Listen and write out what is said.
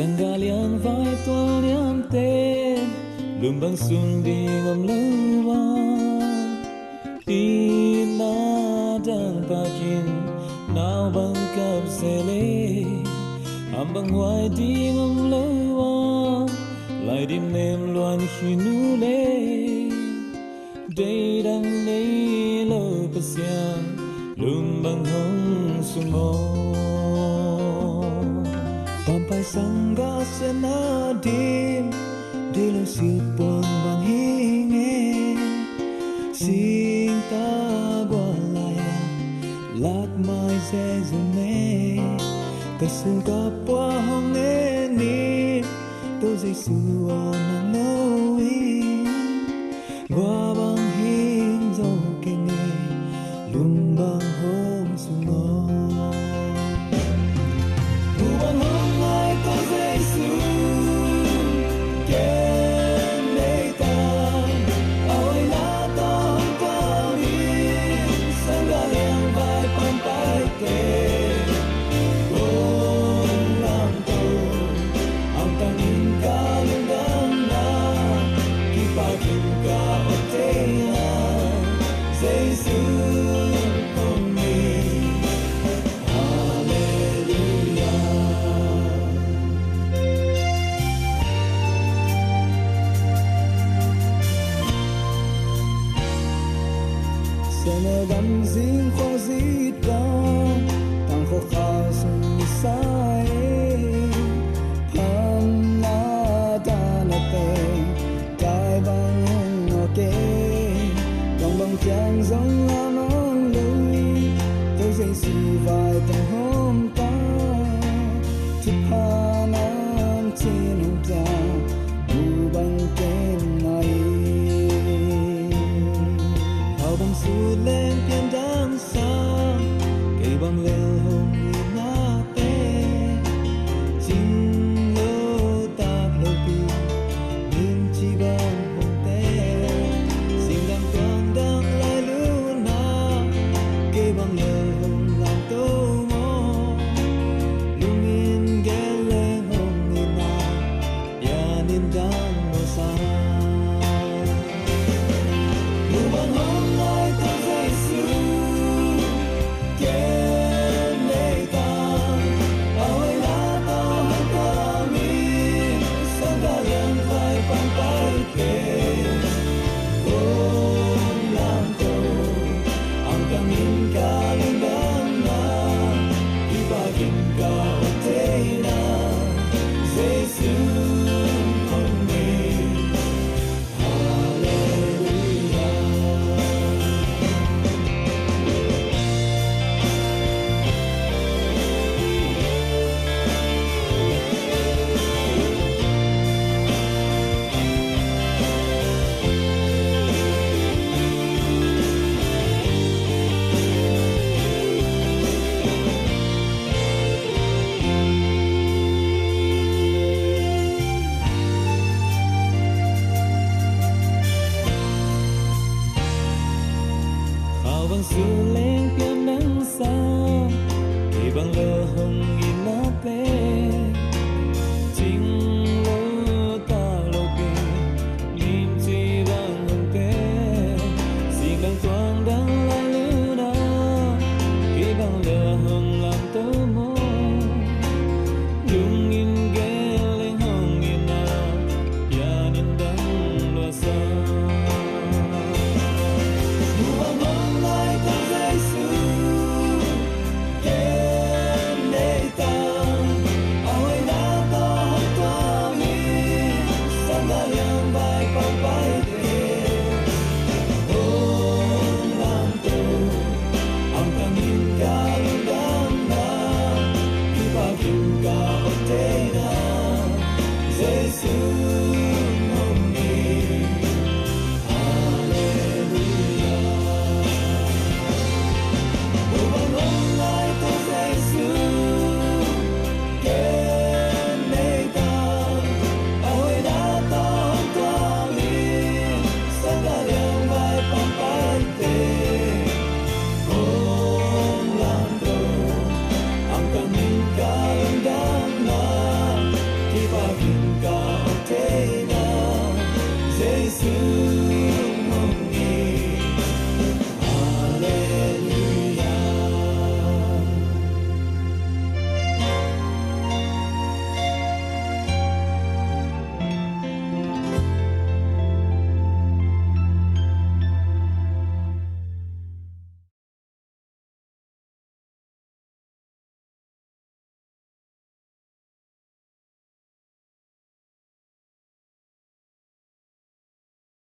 Sanggaliang vai tua niam tên lùm băng xuân đi ngầm lâu vang đi na đang ba chín nào băng cặp xe lê am băng hoài đi ngầm lâu vang lại đi mềm loan khi nu lê đây đang nay lâu bớt xiang lùm băng hồng sung mô Sampai sangga senadim di lo sipon bang hinge sing ta gwalaya lak mai zezume kasul ka pa hong ni to jesu na noi gwa bang hing zo kenge lum bang hom sungo Senegan zing kho zita tang kho khao sung sai ham na ta na te kai bang no ke dong bang chang zong la non lui tôi dây su vai tang hom ta tu pa nam chin hom ta bu bang ken nai bang su lên pian đang xa cây bang leo hồng như na te chinh lô tạc lô pi nên chi bang hồng te sinh đang quang đang lại lưu na cây bang leo hồng làm tô mò lung in ghé leo hồng như na ya nên đang mơ xa bang su lên pian nắng xa thì bang lơ hồng in na ple chinh lô ta lô pi lim chi bang hồng te xin đang toang đang lại lư na khi bang lơ hồng làm tơ mơ lung in ghé lên hồng in na ya nên đang loa xa Jesus